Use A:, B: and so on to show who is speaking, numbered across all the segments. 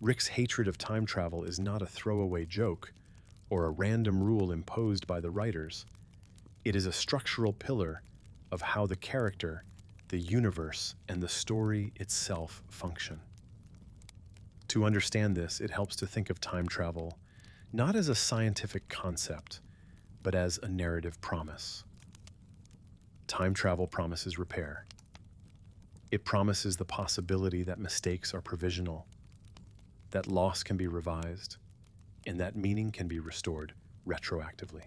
A: Rick's hatred of time travel is not a throwaway joke or a random rule imposed by the writers. It is a structural pillar of how the character, the universe, and the story itself function. To understand this, it helps to think of time travel not as a scientific concept, but as a narrative promise. Time travel promises repair. It promises the possibility that mistakes are provisional, that loss can be revised, and that meaning can be restored retroactively.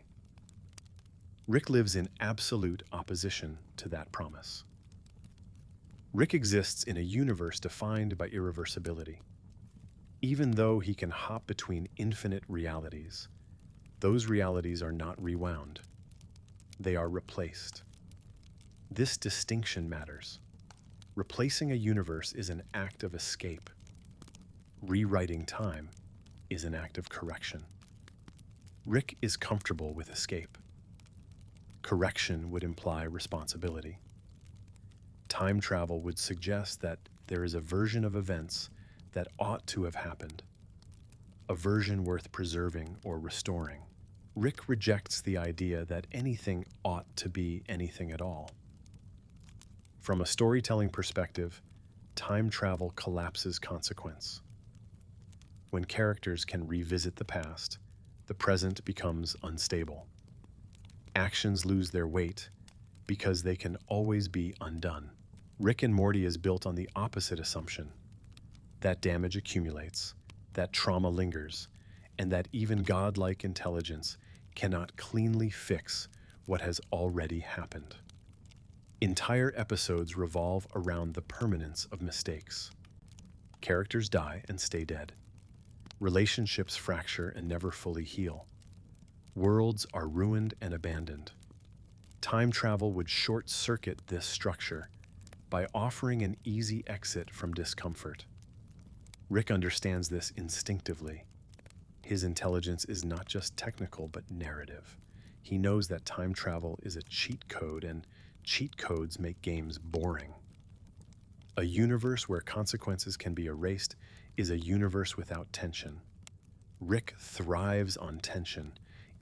A: Rick lives in absolute opposition to that promise. Rick exists in a universe defined by irreversibility. Even though he can hop between infinite realities, those realities are not rewound. They are replaced. This distinction matters. Replacing a universe is an act of escape. Rewriting time is an act of correction. Rick is comfortable with escape. Correction would imply responsibility. Time travel would suggest that there is a version of events that ought to have happened, a version worth preserving or restoring. Rick rejects the idea that anything ought to be anything at all. From a storytelling perspective, time travel collapses consequence. When characters can revisit the past, the present becomes unstable. Actions lose their weight because they can always be undone. Rick and Morty is built on the opposite assumption: that damage accumulates, that trauma lingers, and that even godlike intelligence cannot cleanly fix what has already happened. Entire episodes revolve around the permanence of mistakes. Characters die and stay dead. Relationships fracture and never fully heal. Worlds are ruined and abandoned. Time travel would short-circuit this structure by offering an easy exit from discomfort. Rick understands this instinctively. His intelligence is not just technical, but narrative. He knows that time travel is a cheat code, and cheat codes make games boring. A universe where consequences can be erased is a universe without tension. Rick thrives on tension,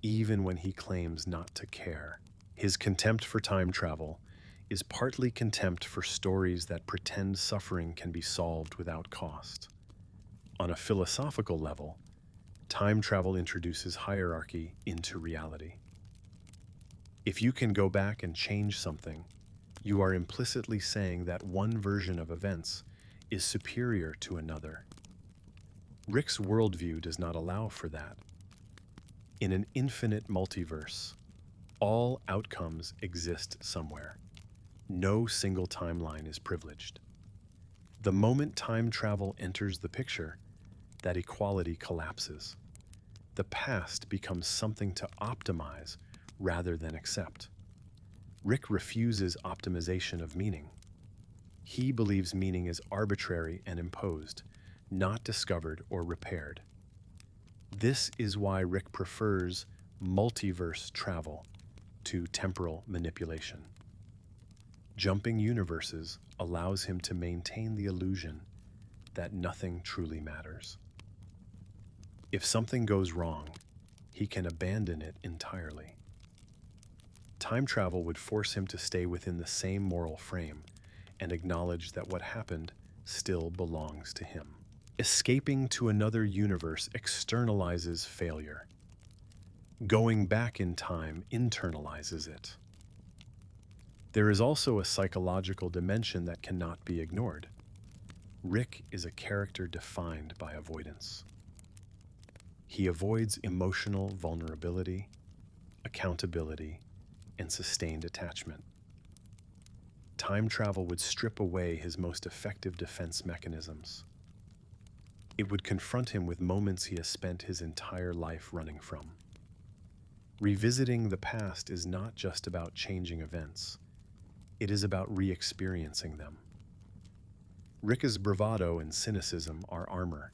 A: even when he claims not to care. His contempt for time travel is partly contempt for stories that pretend suffering can be solved without cost. On a philosophical level, time travel introduces hierarchy into reality. If you can go back and change something, you are implicitly saying that one version of events is superior to another. Rick's worldview does not allow for that. In an infinite multiverse, all outcomes exist somewhere. No single timeline is privileged. The moment time travel enters the picture, that equality collapses. The past becomes something to optimize rather than accept. Rick refuses optimization of meaning. He believes meaning is arbitrary and imposed, not discovered or repaired. This is why Rick prefers multiverse travel to temporal manipulation. Jumping universes allows him to maintain the illusion that nothing truly matters. If something goes wrong, he can abandon it entirely. Time travel would force him to stay within the same moral frame and acknowledge that what happened still belongs to him. Escaping to another universe externalizes failure. Going back in time internalizes it. There is also a psychological dimension that cannot be ignored. Rick is a character defined by avoidance. He avoids emotional vulnerability, accountability, and sustained attachment. Time travel would strip away his most effective defense mechanisms. It would confront him with moments he has spent his entire life running from. Revisiting the past is not just about changing events. It is about re-experiencing them. Rick's bravado and cynicism are armor.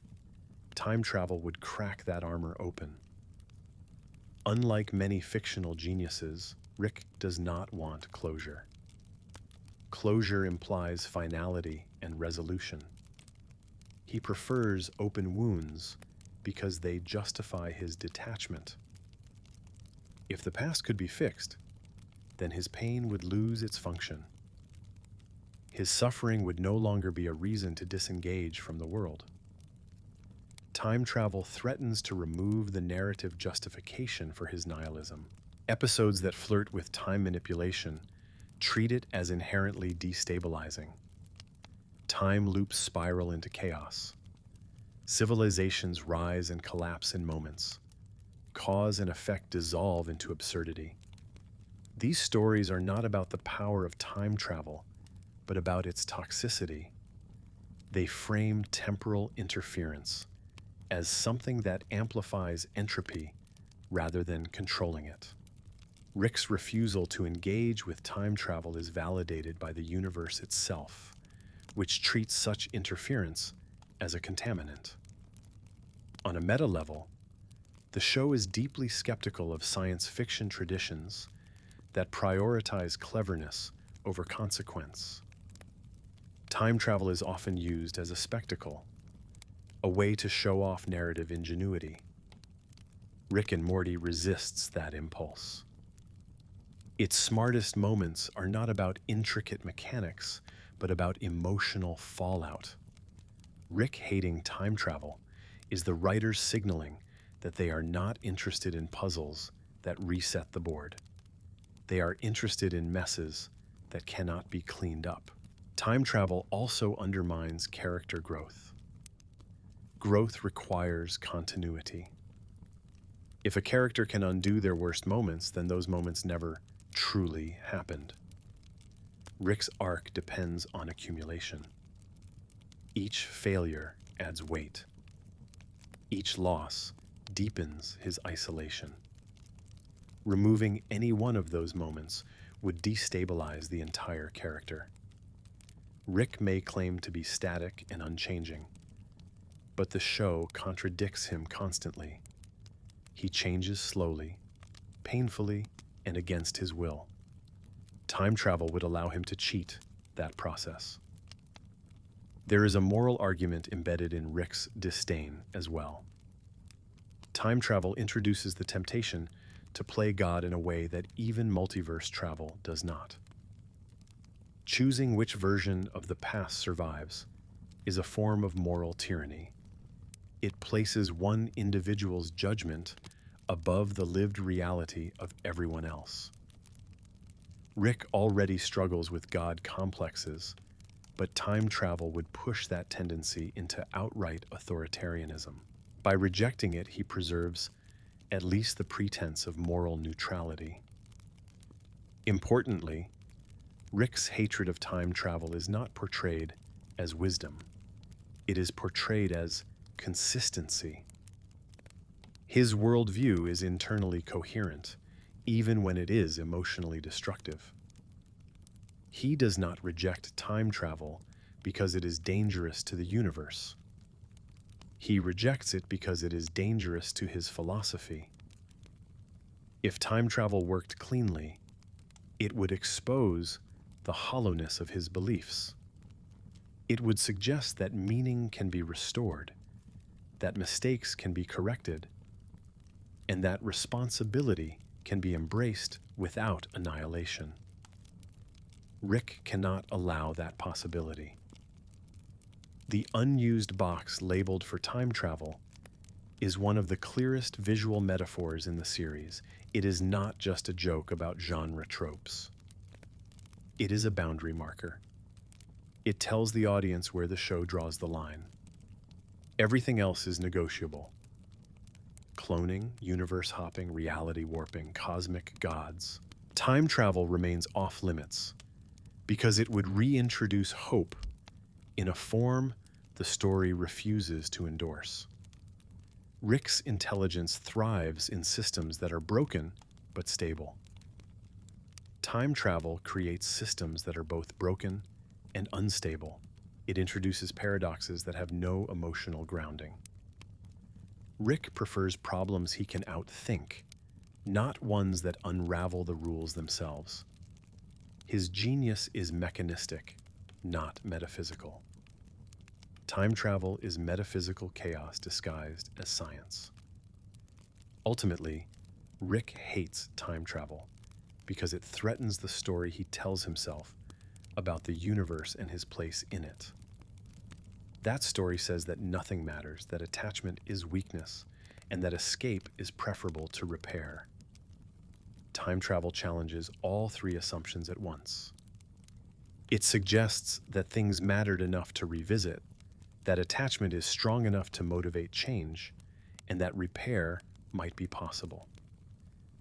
A: Time travel would crack that armor open. Unlike many fictional geniuses, Rick does not want closure. Closure implies finality and resolution. He prefers open wounds because they justify his detachment. If the past could be fixed, then his pain would lose its function. His suffering would no longer be a reason to disengage from the world. Time travel threatens to remove the narrative justification for his nihilism. Episodes that flirt with time manipulation treat it as inherently destabilizing. Time loops spiral into chaos. Civilizations rise and collapse in moments. Cause and effect dissolve into absurdity. These stories are not about the power of time travel, but about its toxicity. They frame temporal interference as something that amplifies entropy rather than controlling it. Rick's refusal to engage with time travel is validated by the universe itself, which treats such interference as a contaminant. On a meta level, the show is deeply skeptical of science fiction traditions that prioritize cleverness over consequence. Time travel is often used as a spectacle, a way to show off narrative ingenuity. Rick and Morty resists that impulse. Its smartest moments are not about intricate mechanics, but about emotional fallout. Rick hating time travel is the writers signaling that they are not interested in puzzles that reset the board. They are interested in messes that cannot be cleaned up. Time travel also undermines character growth. Growth requires continuity. If a character can undo their worst moments, then those moments never truly happened. Rick's arc depends on accumulation. Each failure adds weight. Each loss deepens his isolation. Removing any one of those moments would destabilize the entire character. Rick may claim to be static and unchanging, but the show contradicts him constantly. He changes slowly, painfully, and against his will. Time travel would allow him to cheat that process. There is a moral argument embedded in Rick's disdain as well. Time travel introduces the temptation to play God in a way that even multiverse travel does not. Choosing which version of the past survives is a form of moral tyranny. It places one individual's judgment above the lived reality of everyone else. Rick already struggles with God complexes, but time travel would push that tendency into outright authoritarianism. By rejecting it, he preserves at least the pretense of moral neutrality. Importantly, Rick's hatred of time travel is not portrayed as wisdom. It is portrayed as consistency. His worldview is internally coherent, even when it is emotionally destructive. He does not reject time travel because it is dangerous to the universe. He rejects it because it is dangerous to his philosophy. If time travel worked cleanly, it would expose the hollowness of his beliefs. It would suggest that meaning can be restored, that mistakes can be corrected, and that responsibility can be embraced without annihilation. Rick cannot allow that possibility. The unused box labeled for time travel is one of the clearest visual metaphors in the series. It is not just a joke about genre tropes. It is a boundary marker. It tells the audience where the show draws the line. Everything else is negotiable. Cloning, universe hopping, reality warping, cosmic gods. Time travel remains off limits because it would reintroduce hope in a form the story refuses to endorse. Rick's intelligence thrives in systems that are broken but stable. Time travel creates systems that are both broken and unstable. It introduces paradoxes that have no emotional grounding. Rick prefers problems he can outthink, not ones that unravel the rules themselves. His genius is mechanistic, not metaphysical. Time travel is metaphysical chaos disguised as science. Ultimately, Rick hates time travel because it threatens the story he tells himself about the universe and his place in it. That story says that nothing matters, that attachment is weakness, and that escape is preferable to repair. Time travel challenges all three assumptions at once. It suggests that things mattered enough to revisit, that attachment is strong enough to motivate change, and that repair might be possible.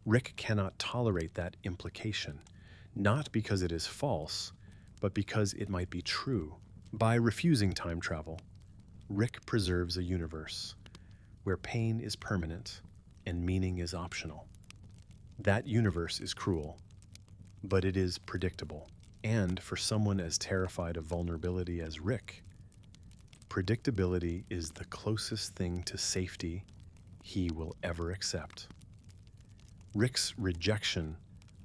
A: Rick cannot tolerate that implication, not because it is false, but because it might be true. By refusing time travel, Rick preserves a universe where pain is permanent and meaning is optional. That universe is cruel, but it is predictable. And for someone as terrified of vulnerability as Rick, predictability is the closest thing to safety he will ever accept. Rick's rejection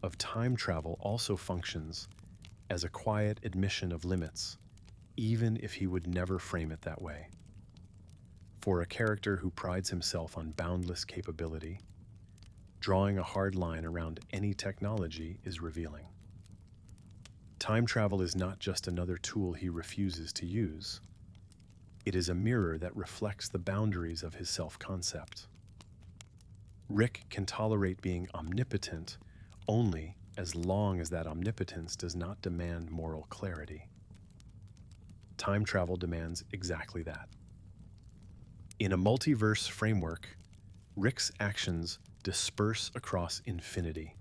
A: of time travel also functions as a quiet admission of limits, even if he would never frame it that way. For a character who prides himself on boundless capability, drawing a hard line around any technology is revealing. Time travel is not just another tool he refuses to use. It is a mirror that reflects the boundaries of his self-concept. Rick can tolerate being omnipotent only as long as that omnipotence does not demand moral clarity. Time travel demands exactly that. In a multiverse framework, Rick's actions disperse across infinity.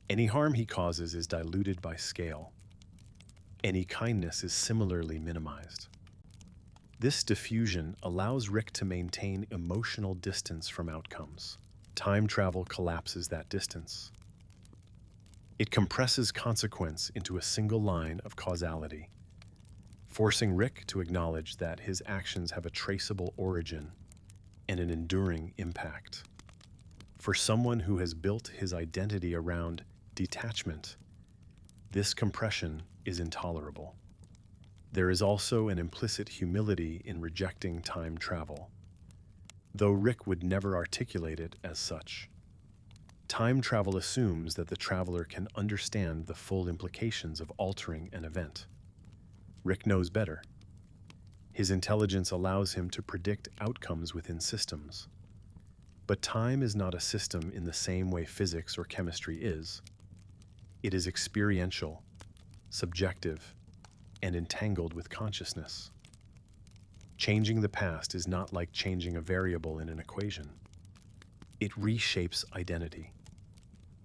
A: Any harm he causes is diluted by scale. Any kindness is similarly minimized. This diffusion allows Rick to maintain emotional distance from outcomes. Time travel collapses that distance. It compresses consequence into a single line of causality, forcing Rick to acknowledge that his actions have a traceable origin and an enduring impact. For someone who has built his identity around detachment, this compression is intolerable. There is also an implicit humility in rejecting time travel, though Rick would never articulate it as such. Time travel assumes that the traveler can understand the full implications of altering an event. Rick knows better. His intelligence allows him to predict outcomes within systems. But time is not a system in the same way physics or chemistry is. It is experiential, subjective, and entangled with consciousness. Changing the past is not like changing a variable in an equation. It reshapes identity.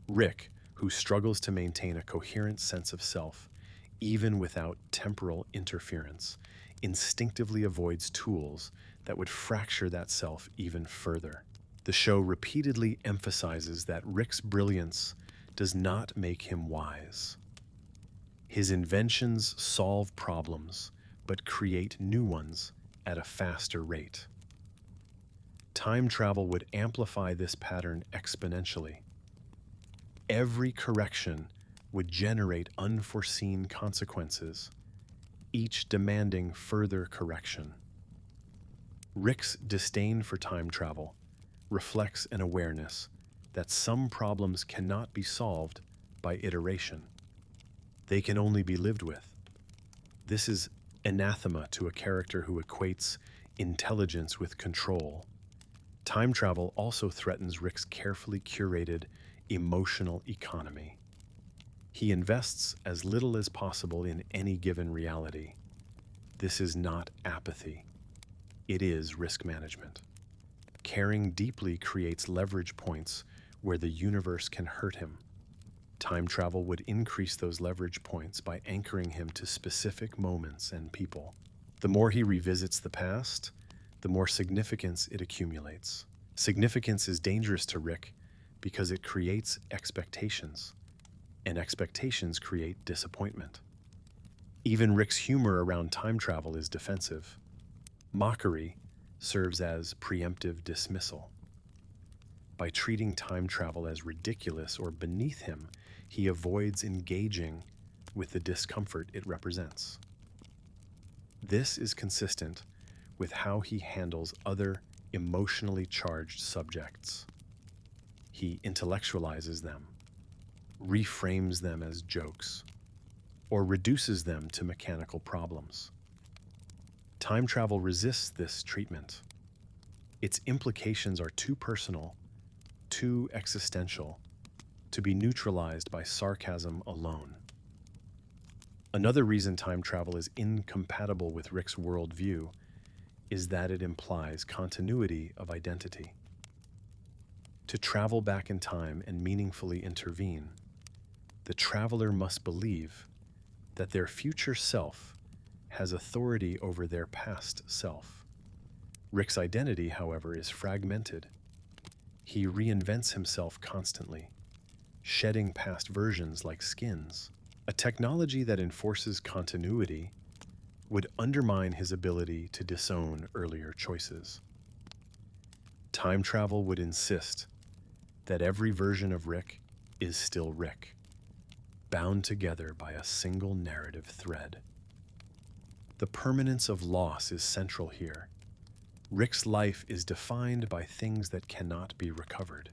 A: Rick, who struggles to maintain a coherent sense of self, even without temporal interference, instinctively avoids tools that would fracture that self even further. The show repeatedly emphasizes that Rick's brilliance does not make him wise. His inventions solve problems, but create new ones at a faster rate. Time travel would amplify this pattern exponentially. Every correction would generate unforeseen consequences, each demanding further correction. Rick's disdain for time travel reflects an awareness that some problems cannot be solved by iteration. They can only be lived with. This is anathema to a character who equates intelligence with control. Time travel also threatens Rick's carefully curated emotional economy. He invests as little as possible in any given reality. This is not apathy. It is risk management. Caring deeply creates leverage points where the universe can hurt him. Time travel would increase those leverage points by anchoring him to specific moments and people. The more he revisits the past, the more significance it accumulates. Significance is dangerous to Rick because it creates expectations, and expectations create disappointment. Even Rick's humor around time travel is defensive. Mockery serves as preemptive dismissal. By treating time travel as ridiculous or beneath him, he avoids engaging with the discomfort it represents. This is consistent with how he handles other emotionally charged subjects. He intellectualizes them, reframes them as jokes, or reduces them to mechanical problems. Time travel resists this treatment. Its implications are too personal, too existential, to be neutralized by sarcasm alone. Another reason time travel is incompatible with Rick's worldview is that it implies continuity of identity. To travel back in time and meaningfully intervene, the traveler must believe that their future self has authority over their past self. Rick's identity, however, is fragmented. He reinvents himself constantly, shedding past versions like skins. A technology that enforces continuity would undermine his ability to disown earlier choices. Time travel would insist that every version of Rick is still Rick, bound together by a single narrative thread. The permanence of loss is central here. Rick's life is defined by things that cannot be recovered.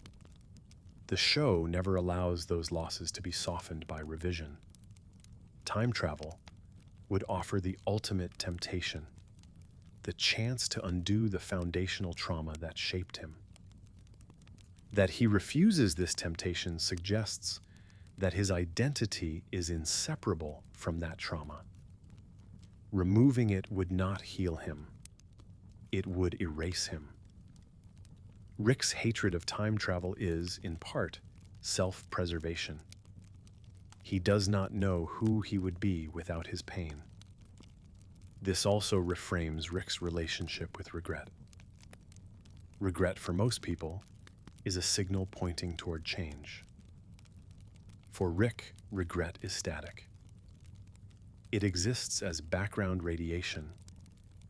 A: The show never allows those losses to be softened by revision. Time travel would offer the ultimate temptation, the chance to undo the foundational trauma that shaped him. That he refuses this temptation suggests that his identity is inseparable from that trauma. Removing it would not heal him. It would erase him. Rick's hatred of time travel is, in part, self-preservation. He does not know who he would be without his pain. This also reframes Rick's relationship with regret. Regret, for most people, is a signal pointing toward change. For Rick, regret is static. It exists as background radiation,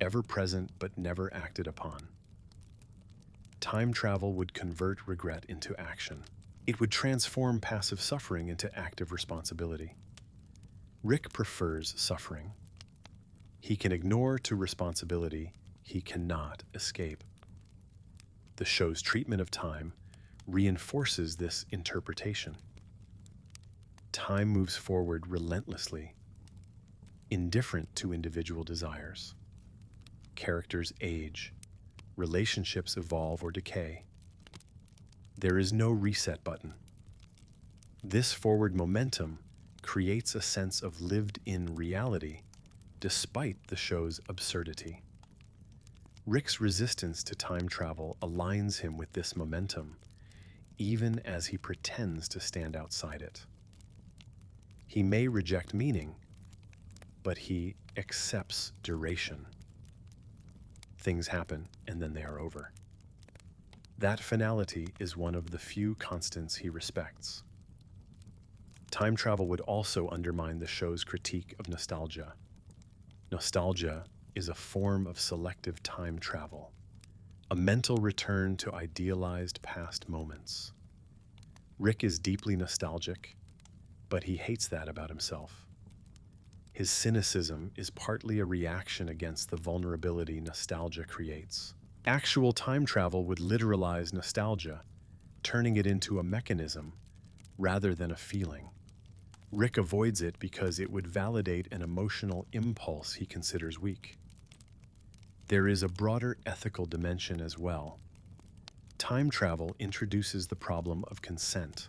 A: ever present but never acted upon. Time travel would convert regret into action. It would transform passive suffering into active responsibility. Rick prefers suffering. He can ignore to responsibility he cannot escape. The show's treatment of time reinforces this interpretation. Time moves forward relentlessly, indifferent to individual desires. Characters age, relationships evolve or decay. There is no reset button. This forward momentum creates a sense of lived-in reality despite the show's absurdity. Rick's resistance to time travel aligns him with this momentum, even as he pretends to stand outside it. He may reject meaning, but he accepts duration. Things happen and then they are over. That finality is one of the few constants he respects. Time travel would also undermine the show's critique of nostalgia. Nostalgia is a form of selective time travel, a mental return to idealized past moments. Rick is deeply nostalgic, but he hates that about himself. His cynicism is partly a reaction against the vulnerability nostalgia creates. Actual time travel would literalize nostalgia, turning it into a mechanism rather than a feeling. Rick avoids it because it would validate an emotional impulse he considers weak. There is a broader ethical dimension as well. Time travel introduces the problem of consent.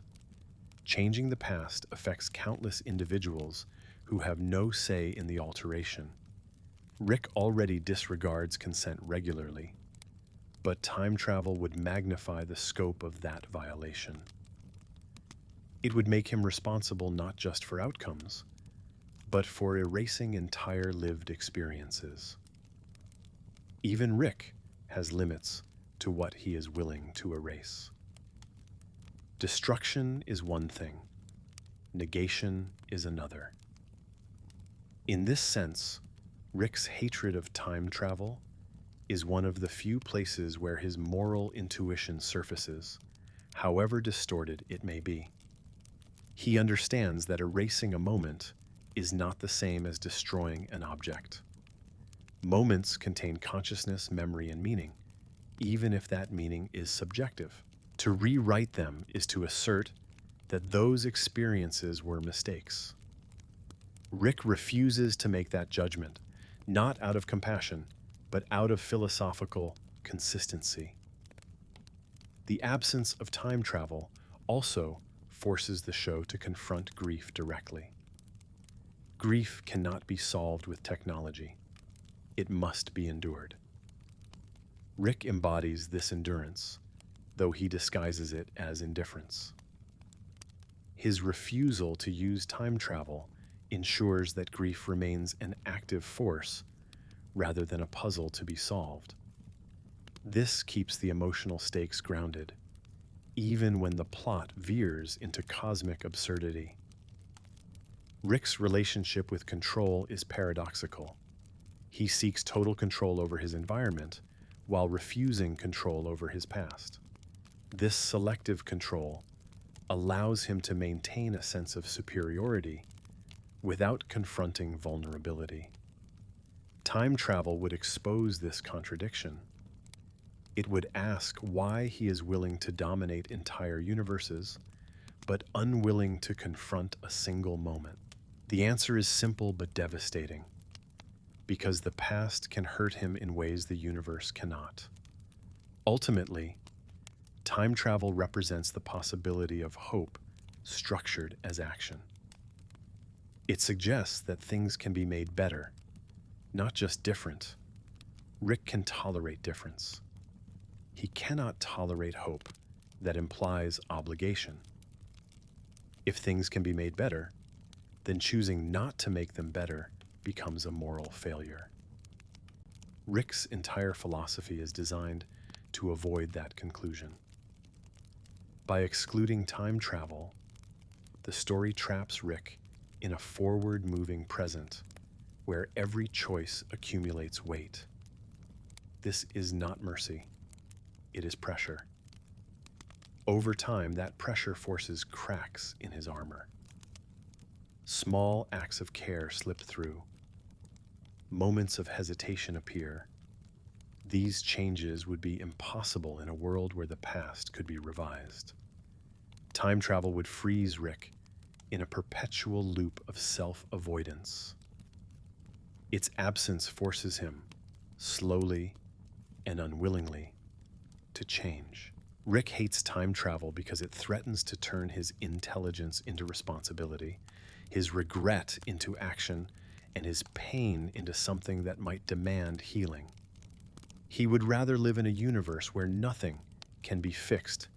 A: Changing the past affects countless individuals who have no say in the alteration. Rick already disregards consent regularly, but time travel would magnify the scope of that violation. It would make him responsible not just for outcomes, but for erasing entire lived experiences. Even Rick has limits to what he is willing to erase. Destruction is one thing, negation is another. In this sense, Rick's hatred of time travel is one of the few places where his moral intuition surfaces, however distorted it may be. He understands that erasing a moment is not the same as destroying an object. Moments contain consciousness, memory, and meaning, even if that meaning is subjective. To rewrite them is to assert that those experiences were mistakes. Rick refuses to make that judgment, not out of compassion, but out of philosophical consistency. The absence of time travel also forces the show to confront grief directly. Grief cannot be solved with technology. It must be endured. Rick embodies this endurance, though he disguises it as indifference. His refusal to use time travel ensures that grief remains an active force rather than a puzzle to be solved. This keeps the emotional stakes grounded, even when the plot veers into cosmic absurdity. Rick's relationship with control is paradoxical. He seeks total control over his environment while refusing control over his past. This selective control allows him to maintain a sense of superiority without confronting vulnerability. Time travel would expose this contradiction. It would ask why he is willing to dominate entire universes, but unwilling to confront a single moment. The answer is simple but devastating, because the past can hurt him in ways the universe cannot. Ultimately, time travel represents the possibility of hope structured as action. It suggests that things can be made better, not just different. Rick can tolerate difference. He cannot tolerate hope that implies obligation. If things can be made better, then choosing not to make them better becomes a moral failure. Rick's entire philosophy is designed to avoid that conclusion. By excluding time travel, the story traps Rick in a forward-moving present where every choice accumulates weight. This is not mercy. It is pressure. Over time, that pressure forces cracks in his armor. Small acts of care slip through. Moments of hesitation appear. These changes would be impossible in a world where the past could be revised. Time travel would freeze Rick in a perpetual loop of self-avoidance. Its absence forces him, slowly and unwillingly, to change. Rick hates time travel because it threatens to turn his intelligence into responsibility, his regret into action, and his pain into something that might demand healing. He would rather live in a universe where nothing can be fixed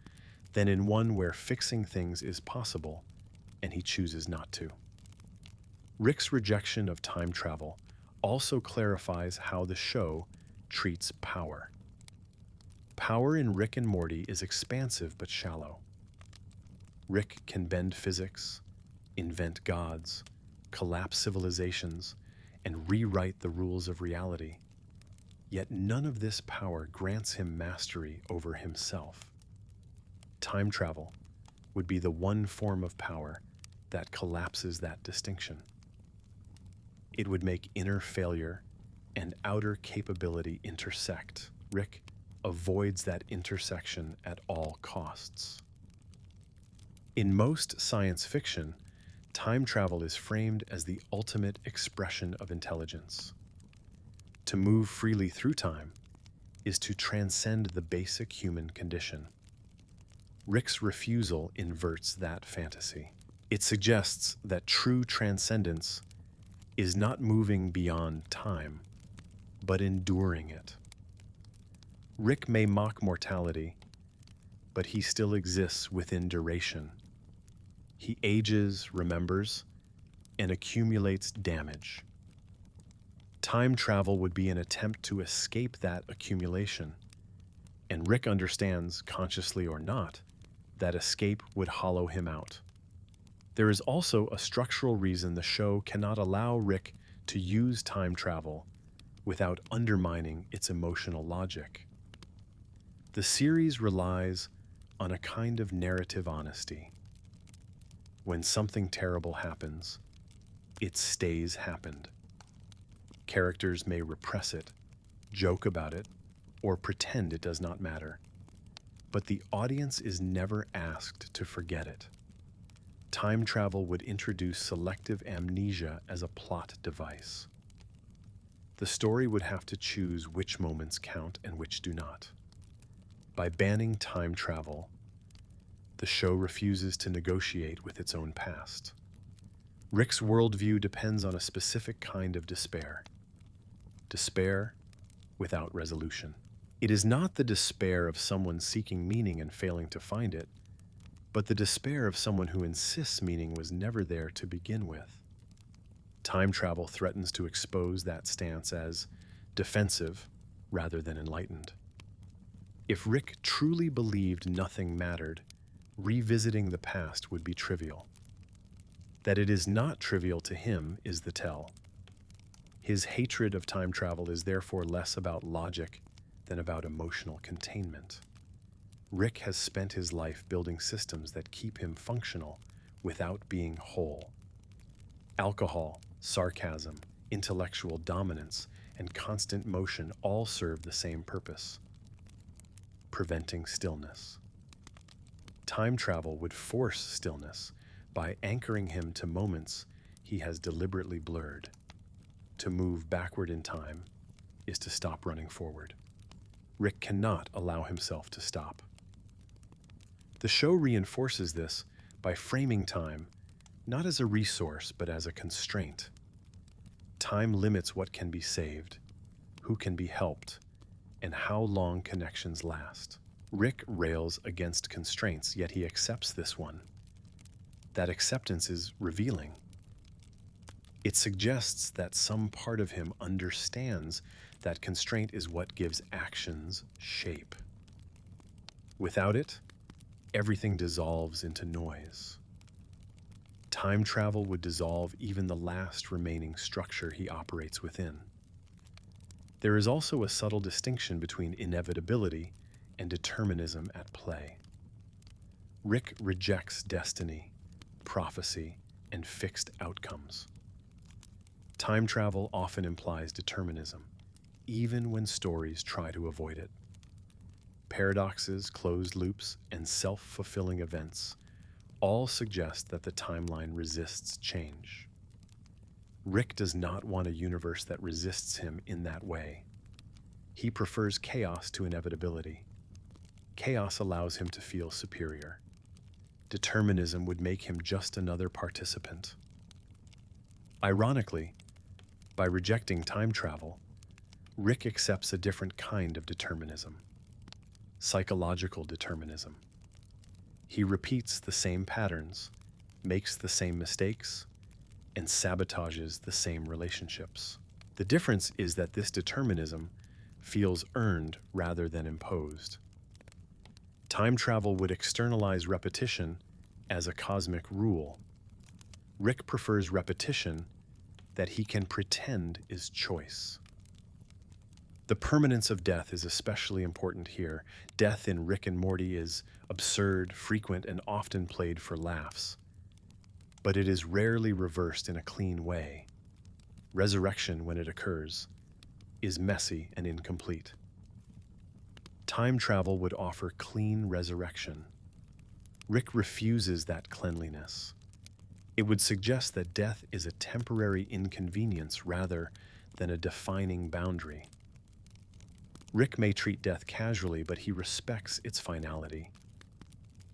A: than in one where fixing things is possible and he chooses not to. Rick's rejection of time travel also clarifies how the show treats power. Power in Rick and Morty is expansive but shallow. Rick can bend physics, invent gods, collapse civilizations, and rewrite the rules of reality. Yet none of this power grants him mastery over himself. Time travel would be the one form of power that collapses that distinction. It would make inner failure and outer capability intersect. Rick avoids that intersection at all costs. In most science fiction, time travel is framed as the ultimate expression of intelligence. To move freely through time is to transcend the basic human condition. Rick's refusal inverts that fantasy. It suggests that true transcendence is not moving beyond time, but enduring it. Rick may mock mortality, but he still exists within duration. He ages, remembers, and accumulates damage. Time travel would be an attempt to escape that accumulation, and Rick understands, consciously or not, that escape would hollow him out. There is also a structural reason the show cannot allow Rick to use time travel without undermining its emotional logic. The series relies on a kind of narrative honesty. When something terrible happens, it stays happened. Characters may repress it, joke about it, or pretend it does not matter. But the audience is never asked to forget it. Time travel would introduce selective amnesia as a plot device. The story would have to choose which moments count and which do not. By banning time travel, the show refuses to negotiate with its own past. Rick's worldview depends on a specific kind of despair. Despair without resolution. It is not the despair of someone seeking meaning and failing to find it, but the despair of someone who insists meaning was never there to begin with. Time travel threatens to expose that stance as defensive rather than enlightened. If Rick truly believed nothing mattered, revisiting the past would be trivial. That it is not trivial to him is the tell. His hatred of time travel is therefore less about logic than about emotional containment. Rick has spent his life building systems that keep him functional without being whole. Alcohol, sarcasm, intellectual dominance, and constant motion all serve the same purpose: preventing stillness. Time travel would force stillness by anchoring him to moments he has deliberately blurred. To move backward in time is to stop running forward. Rick cannot allow himself to stop. The show reinforces this by framing time not as a resource but as a constraint. Time limits what can be saved, who can be helped, and how long connections last. Rick rails against constraints, yet he accepts this one. That acceptance is revealing. It suggests that some part of him understands that constraint is what gives actions shape. Without it, everything dissolves into noise. Time travel would dissolve even the last remaining structure he operates within. There is also a subtle distinction between inevitability and determinism at play. Rick rejects destiny, prophecy, and fixed outcomes. Time travel often implies determinism, even when stories try to avoid it. Paradoxes, closed loops, and self-fulfilling events all suggest that the timeline resists change. Rick does not want a universe that resists him in that way. He prefers chaos to inevitability. Chaos allows him to feel superior. Determinism would make him just another participant. Ironically, by rejecting time travel, Rick accepts a different kind of determinism: psychological determinism. He repeats the same patterns, makes the same mistakes, and sabotages the same relationships. The difference is that this determinism feels earned rather than imposed. Time travel would externalize repetition as a cosmic rule. Rick prefers repetition that he can pretend is choice. The permanence of death is especially important here. Death in Rick and Morty is absurd, frequent, and often played for laughs. But it is rarely reversed in a clean way. Resurrection, when it occurs, is messy and incomplete. Time travel would offer clean resurrection. Rick refuses that cleanliness. It would suggest that death is a temporary inconvenience rather than a defining boundary. Rick may treat death casually, but he respects its finality.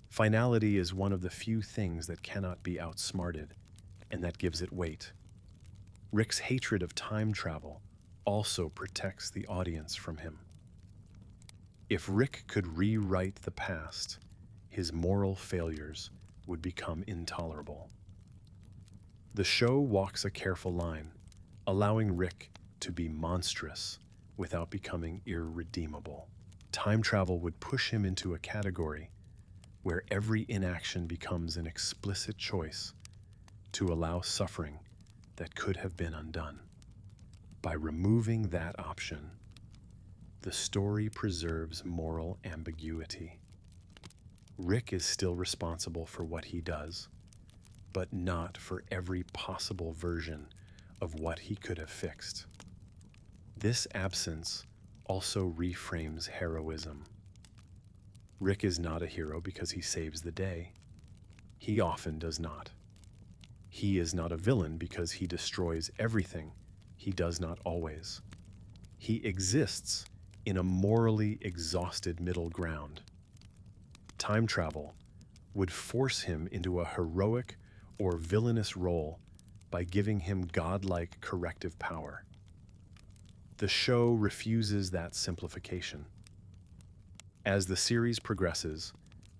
A: Finality is one of the few things that cannot be outsmarted, and that gives it weight. Rick's hatred of time travel also protects the audience from him. If Rick could rewrite the past, his moral failures would become intolerable. The show walks a careful line, allowing Rick to be monstrous without becoming irredeemable. Time travel would push him into a category where every inaction becomes an explicit choice to allow suffering that could have been undone. By removing that option, the story preserves moral ambiguity. Rick is still responsible for what he does, but not for every possible version of what he could have fixed. This absence also reframes heroism. Rick is not a hero because he saves the day. He often does not. He is not a villain because he destroys everything. He does not always. He exists in a morally exhausted middle ground. Time travel would force him into a heroic or villainous role by giving him godlike corrective power. The show refuses that simplification. As the series progresses,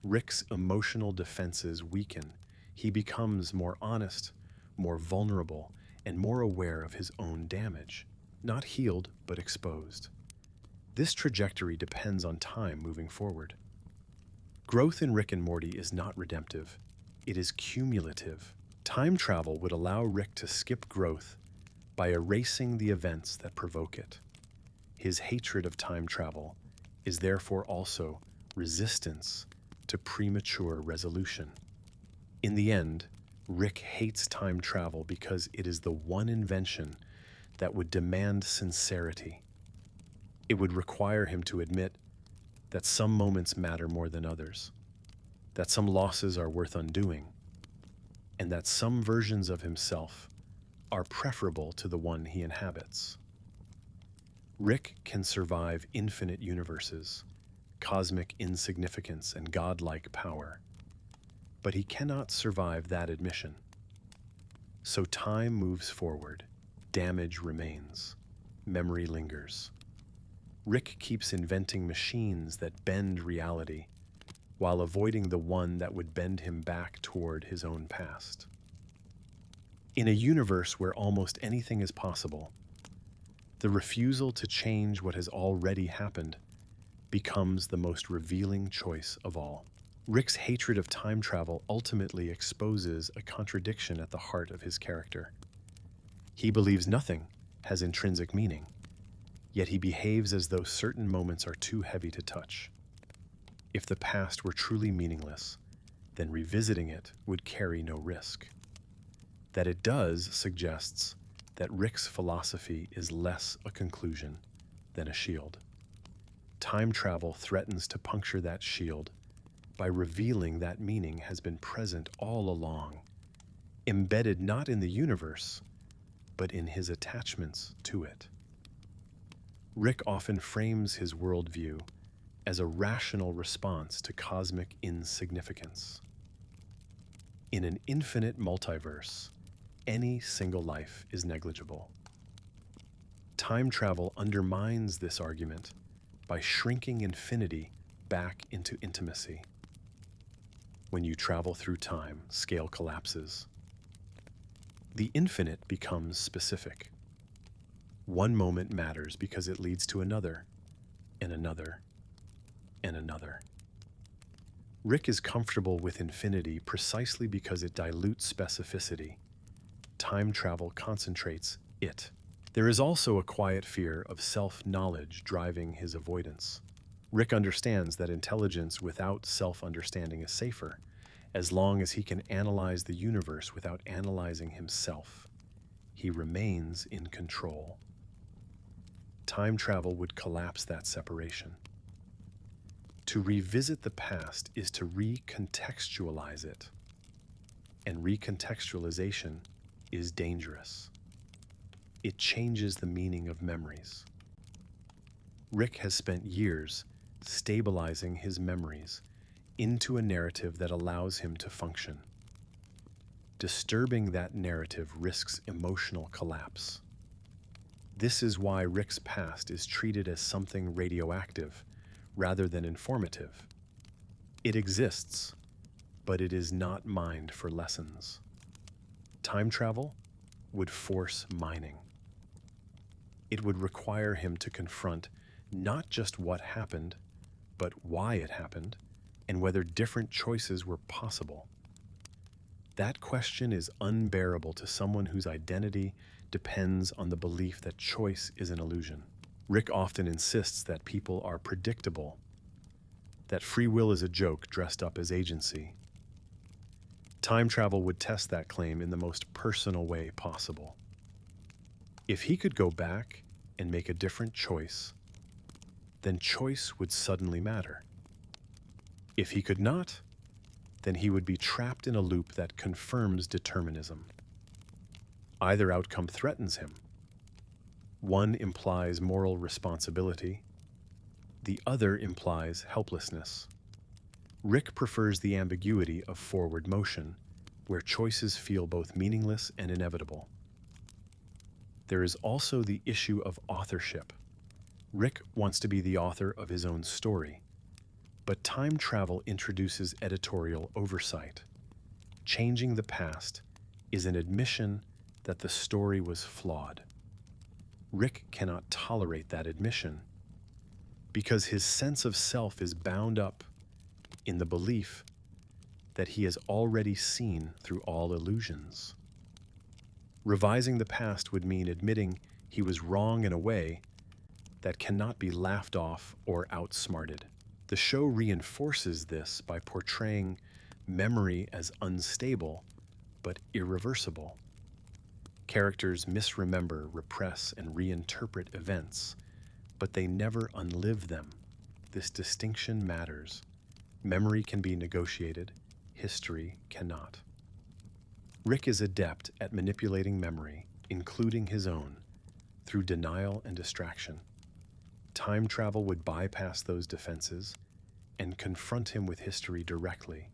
A: Rick's emotional defenses weaken. He becomes more honest, more vulnerable, and more aware of his own damage. Not healed, but exposed. This trajectory depends on time moving forward. Growth in Rick and Morty is not redemptive. It is cumulative. Time travel would allow Rick to skip growth by erasing the events that provoke it. His hatred of time travel is therefore also resistance to premature resolution. In the end, Rick hates time travel because it is the one invention that would demand sincerity. It would require him to admit that some moments matter more than others, that some losses are worth undoing, and that some versions of himself are preferable to the one he inhabits. Rick can survive infinite universes, cosmic insignificance, and godlike power, but he cannot survive that admission. So time moves forward, damage remains, memory lingers. Rick keeps inventing machines that bend reality while avoiding the one that would bend him back toward his own past. In a universe where almost anything is possible, the refusal to change what has already happened becomes the most revealing choice of all. Rick's hatred of time travel ultimately exposes a contradiction at the heart of his character. He believes nothing has intrinsic meaning, yet he behaves as though certain moments are too heavy to touch. If the past were truly meaningless, then revisiting it would carry no risk. That it does suggests that Rick's philosophy is less a conclusion than a shield. Time travel threatens to puncture that shield by revealing that meaning has been present all along, embedded not in the universe, but in his attachments to it. Rick often frames his worldview as a rational response to cosmic insignificance. In an infinite multiverse, any single life is negligible. Time travel undermines this argument by shrinking infinity back into intimacy. When you travel through time, scale collapses. The infinite becomes specific. One moment matters because it leads to another, and another, and another. Rick is comfortable with infinity precisely because it dilutes specificity. Time travel concentrates it. There is also a quiet fear of self-knowledge driving his avoidance. Rick understands that intelligence without self-understanding is safer, as long as he can analyze the universe without analyzing himself. He remains in control. Time travel would collapse that separation. To revisit the past is to recontextualize it, and recontextualization is dangerous. It changes the meaning of memories. Rick has spent years stabilizing his memories into a narrative that allows him to function. Disturbing that narrative risks emotional collapse. This is why Rick's past is treated as something radioactive rather than informative. It exists, but it is not mined for lessons. Time travel would force mining. It would require him to confront not just what happened, but why it happened, and whether different choices were possible. That question is unbearable to someone whose identity depends on the belief that choice is an illusion. Rick often insists that people are predictable, that free will is a joke dressed up as agency. Time travel would test that claim in the most personal way possible. If he could go back and make a different choice, then choice would suddenly matter. If he could not, then he would be trapped in a loop that confirms determinism. Either outcome threatens him. One implies moral responsibility, the other implies helplessness. Rick prefers the ambiguity of forward motion, where choices feel both meaningless and inevitable. There is also the issue of authorship. Rick wants to be the author of his own story, but time travel introduces editorial oversight. Changing the past is an admission that the story was flawed. Rick cannot tolerate that admission because his sense of self is bound up in the belief that he has already seen through all illusions. Revising the past would mean admitting he was wrong in a way that cannot be laughed off or outsmarted. The show reinforces this by portraying memory as unstable but irreversible. Characters misremember, repress, and reinterpret events, but they never unlive them. This distinction matters. Memory can be negotiated, history cannot. Rick is adept at manipulating memory, including his own, through denial and distraction. Time travel would bypass those defenses and confront him with history directly.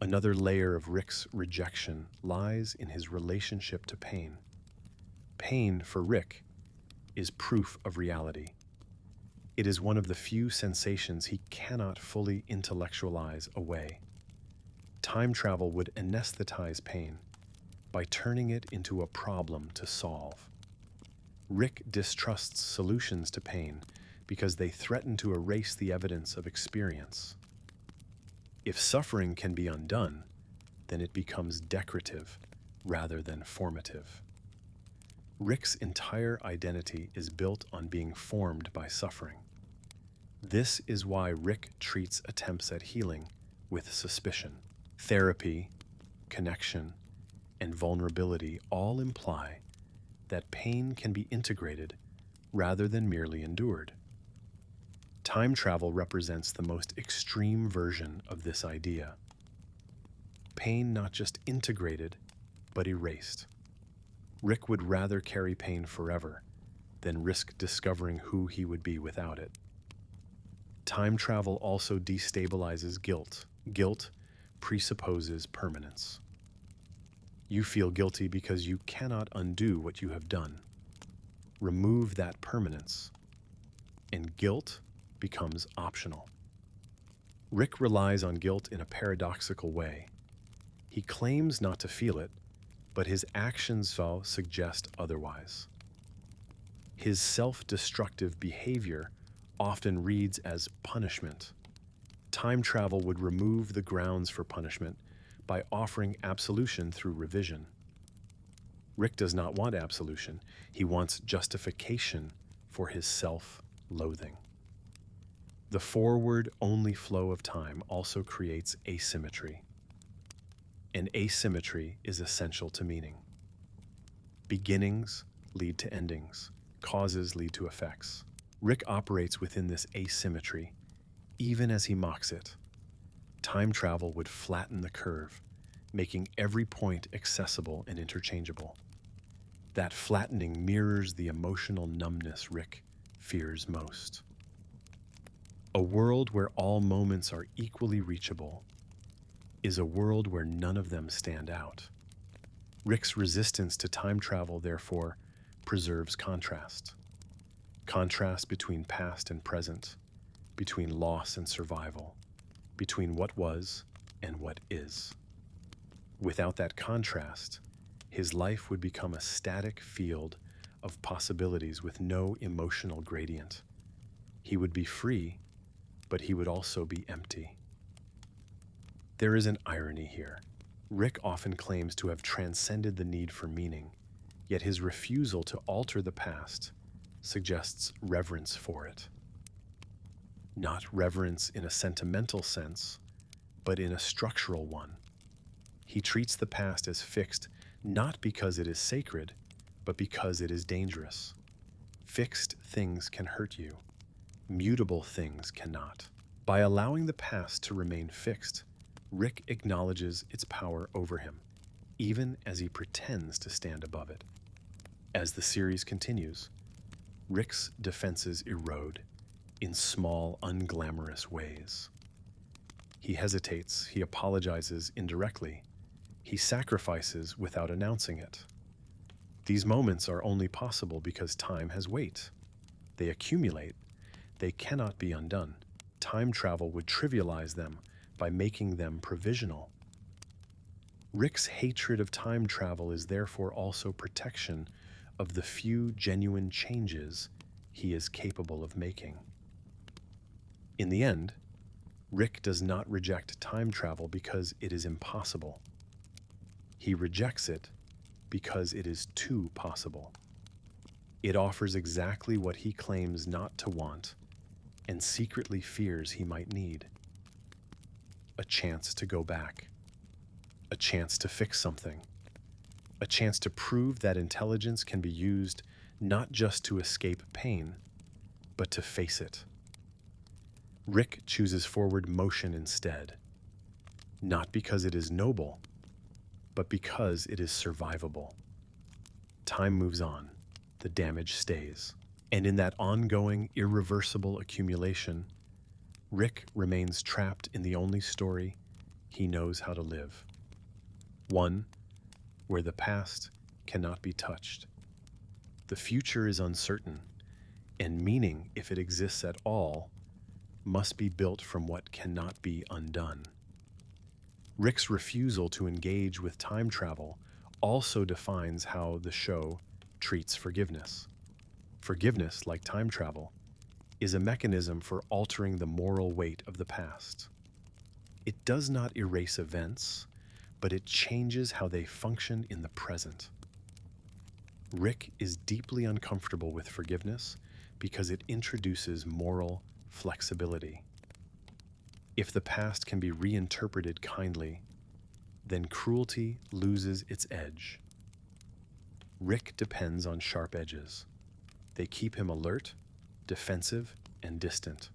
A: Another layer of Rick's rejection lies in his relationship to pain. Pain, for Rick, is proof of reality. It is one of the few sensations he cannot fully intellectualize away. Time travel would anesthetize pain by turning it into a problem to solve. Rick distrusts solutions to pain because they threaten to erase the evidence of experience. If suffering can be undone, then it becomes decorative rather than formative. Rick's entire identity is built on being formed by suffering. This is why Rick treats attempts at healing with suspicion. Therapy, connection, and vulnerability all imply that pain can be integrated rather than merely endured. Time travel represents the most extreme version of this idea. Pain not just integrated, but erased. Rick would rather carry pain forever than risk discovering who he would be without it. Time travel also destabilizes guilt. Guilt presupposes permanence. You feel guilty because you cannot undo what you have done. Remove that permanence, and guilt becomes optional. Rick relies on guilt in a paradoxical way. He claims not to feel it, but his actions suggest otherwise. His self-destructive behavior often reads as punishment. Time travel would remove the grounds for punishment by offering absolution through revision. Rick does not want absolution. He wants justification for his self-loathing. The forward-only flow of time also creates asymmetry. And asymmetry is essential to meaning. Beginnings lead to endings. Causes lead to effects. Rick operates within this asymmetry, even as he mocks it. Time travel would flatten the curve, making every point accessible and interchangeable. That flattening mirrors the emotional numbness Rick fears most. A world where all moments are equally reachable is a world where none of them stand out. Rick's resistance to time travel, therefore, preserves contrast. Contrast between past and present, between loss and survival, between what was and what is. Without that contrast, his life would become a static field of possibilities with no emotional gradient. He would be free, but he would also be empty. There is an irony here. Rick often claims to have transcended the need for meaning, yet his refusal to alter the past suggests reverence for it. Not reverence in a sentimental sense, but in a structural one. He treats the past as fixed not because it is sacred, but because it is dangerous. Fixed things can hurt you. Mutable things cannot. By allowing the past to remain fixed, Rick acknowledges its power over him, even as he pretends to stand above it. As the series continues, Rick's defenses erode in small, unglamorous ways. He hesitates, he apologizes indirectly, he sacrifices without announcing it. These moments are only possible because time has weight. They accumulate. They cannot be undone. Time travel would trivialize them by making them provisional. Rick's hatred of time travel is therefore also protection of the few genuine changes he is capable of making. In the end, Rick does not reject time travel because it is impossible. He rejects it because it is too possible. It offers exactly what he claims not to want and secretly fears he might need. A chance to go back. A chance to fix something. A chance to prove that intelligence can be used not just to escape pain, but to face it. Rick chooses forward motion instead, not because it is noble, but because it is survivable. Time moves on, the damage stays, and in that ongoing, irreversible accumulation, Rick remains trapped in the only story he knows how to live. One where the past cannot be touched. The future is uncertain, and meaning, if it exists at all, must be built from what cannot be undone. Rick's refusal to engage with time travel also defines how the show treats forgiveness. Forgiveness, like time travel, is a mechanism for altering the moral weight of the past. It does not erase events, but it changes how they function in the present. Rick is deeply uncomfortable with forgiveness because it introduces moral flexibility. If the past can be reinterpreted kindly, then cruelty loses its edge. Rick depends on sharp edges. They keep him alert, defensive, and distant.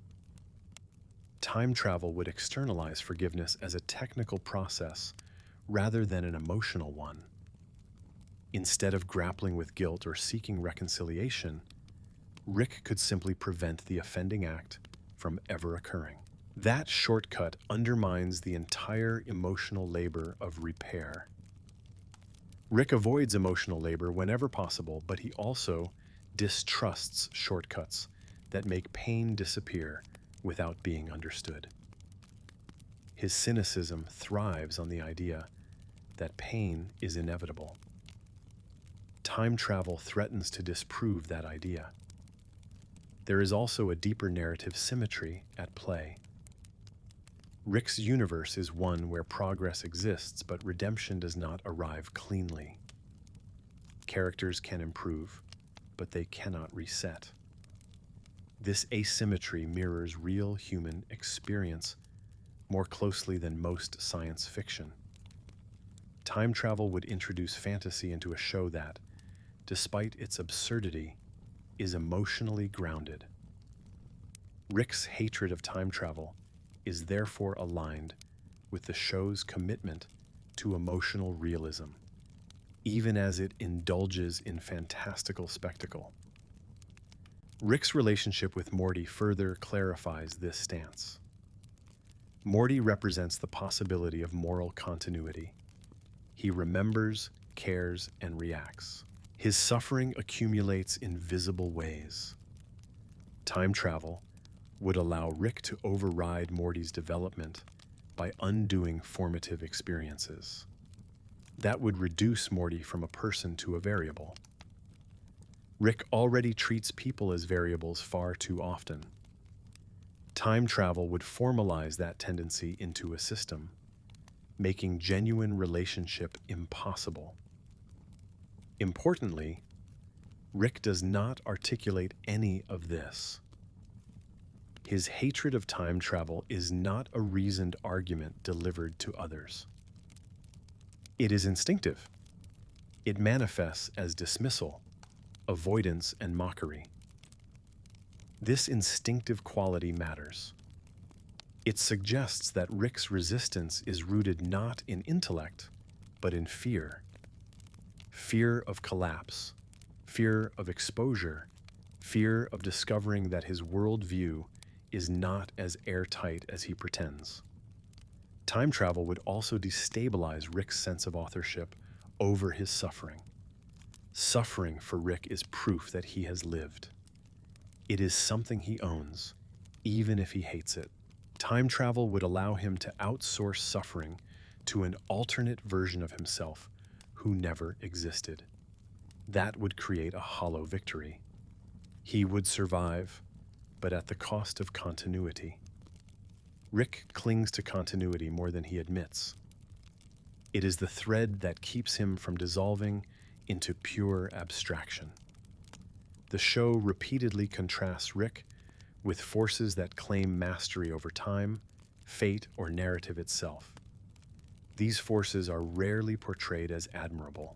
A: Time travel would externalize forgiveness as a technical process rather than an emotional one. Instead of grappling with guilt or seeking reconciliation, Rick could simply prevent the offending act from ever occurring. That shortcut undermines the entire emotional labor of repair. Rick avoids emotional labor whenever possible, but he also distrusts shortcuts that make pain disappear without being understood. His cynicism thrives on the idea that pain is inevitable. Time travel threatens to disprove that idea. There is also a deeper narrative symmetry at play. Rick's universe is one where progress exists, but redemption does not arrive cleanly. Characters can improve, but they cannot reset. This asymmetry mirrors real human experience more closely than most science fiction. Time travel would introduce fantasy into a show that, despite its absurdity, is emotionally grounded. Rick's hatred of time travel is therefore aligned with the show's commitment to emotional realism, even as it indulges in fantastical spectacle. Rick's relationship with Morty further clarifies this stance. Morty represents the possibility of moral continuity. He remembers, cares, and reacts. His suffering accumulates in visible ways. Time travel would allow Rick to override Morty's development by undoing formative experiences. That would reduce Morty from a person to a variable. Rick already treats people as variables far too often. Time travel would formalize that tendency into a system, making genuine relationship impossible. Importantly, Rick does not articulate any of this. His hatred of time travel is not a reasoned argument delivered to others. It is instinctive. It manifests as dismissal, avoidance, and mockery. This instinctive quality matters. It suggests that Rick's resistance is rooted not in intellect, but in fear. Fear of collapse, fear of exposure, fear of discovering that his worldview is not as airtight as he pretends. Time travel would also destabilize Rick's sense of authorship over his suffering. Suffering for Rick is proof that he has lived. It is something he owns, even if he hates it. Time travel would allow him to outsource suffering to an alternate version of himself who never existed. That would create a hollow victory. He would survive, but at the cost of continuity. Rick clings to continuity more than he admits. It is the thread that keeps him from dissolving into pure abstraction. The show repeatedly contrasts Rick with forces that claim mastery over time, fate, or narrative itself. These forces are rarely portrayed as admirable.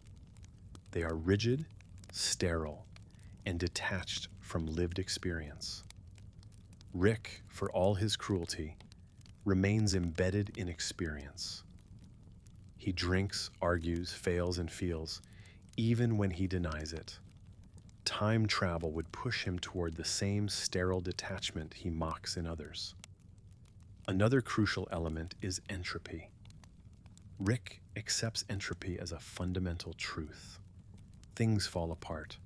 A: They are rigid, sterile, and detached from lived experience. Rick, for all his cruelty, remains embedded in experience. He drinks, argues, fails, and feels, even when he denies it. Time travel would push him toward the same sterile detachment he mocks in others. Another crucial element is entropy. Rick accepts entropy as a fundamental truth. Things fall apart.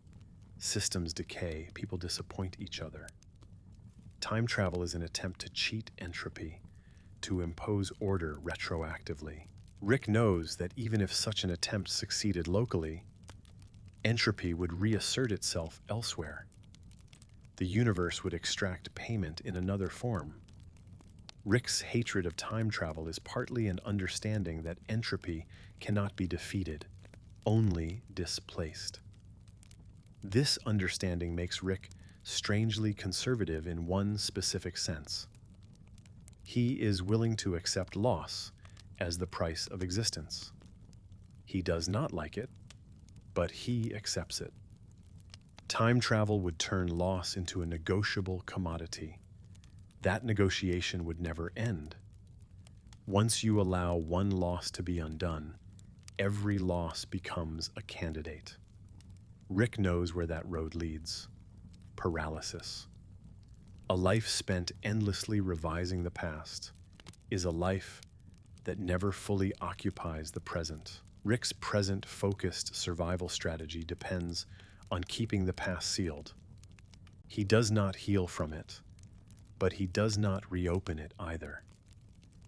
A: Systems decay. People disappoint each other. Time travel is an attempt to cheat entropy, to impose order retroactively. Rick knows that even if such an attempt succeeded locally, entropy would reassert itself elsewhere. The universe would extract payment in another form. Rick's hatred of time travel is partly an understanding that entropy cannot be defeated, only displaced. This understanding makes Rick strangely conservative in one specific sense. He is willing to accept loss as the price of existence. He does not like it, but he accepts it. Time travel would turn loss into a negotiable commodity. That negotiation would never end. Once you allow one loss to be undone, every loss becomes a candidate. Rick knows where that road leads. Paralysis. A life spent endlessly revising the past is a life that never fully occupies the present. Rick's present-focused survival strategy depends on keeping the past sealed. He does not heal from it, but he does not reopen it either.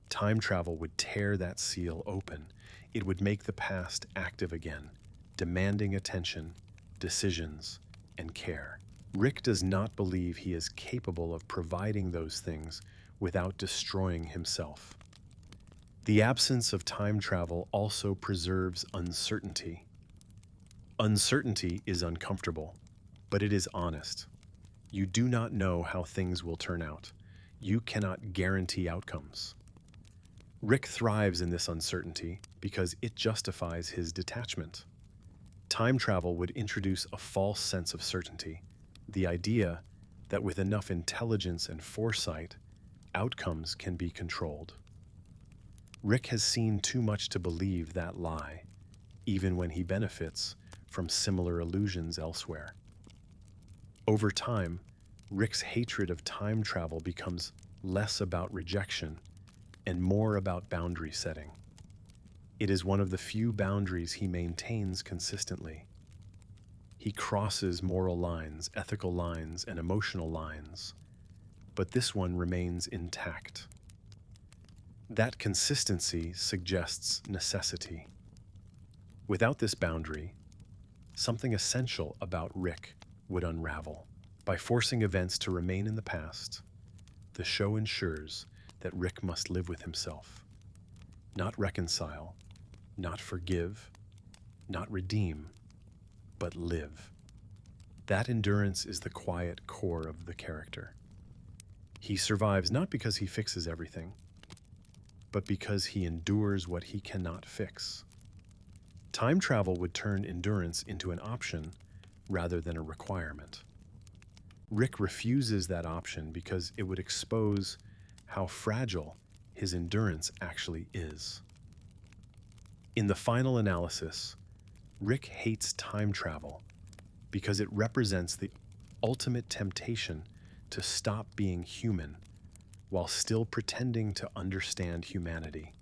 A: Time travel would tear that seal open. It would make the past active again, demanding attention, decisions, and care. Rick does not believe he is capable of providing those things without destroying himself. The absence of time travel also preserves uncertainty. Uncertainty is uncomfortable, but it is honest. You do not know how things will turn out. You cannot guarantee outcomes. Rick thrives in this uncertainty because it justifies his detachment. Time travel would introduce a false sense of certainty, the idea that with enough intelligence and foresight, outcomes can be controlled. Rick has seen too much to believe that lie, even when he benefits from similar illusions elsewhere. Over time, Rick's hatred of time travel becomes less about rejection and more about boundary setting. It is one of the few boundaries he maintains consistently. He crosses moral lines, ethical lines, and emotional lines, but this one remains intact. That consistency suggests necessity. Without this boundary, something essential about Rick would unravel. By forcing events to remain in the past, the show ensures that Rick must live with himself, not reconcile, not forgive, not redeem, but live. That endurance is the quiet core of the character. He survives not because he fixes everything, but because he endures what he cannot fix. Time travel would turn endurance into an option rather than a requirement. Rick refuses that option because it would expose how fragile his endurance actually is. In the final analysis, Rick hates time travel because it represents the ultimate temptation to stop being human while still pretending to understand humanity.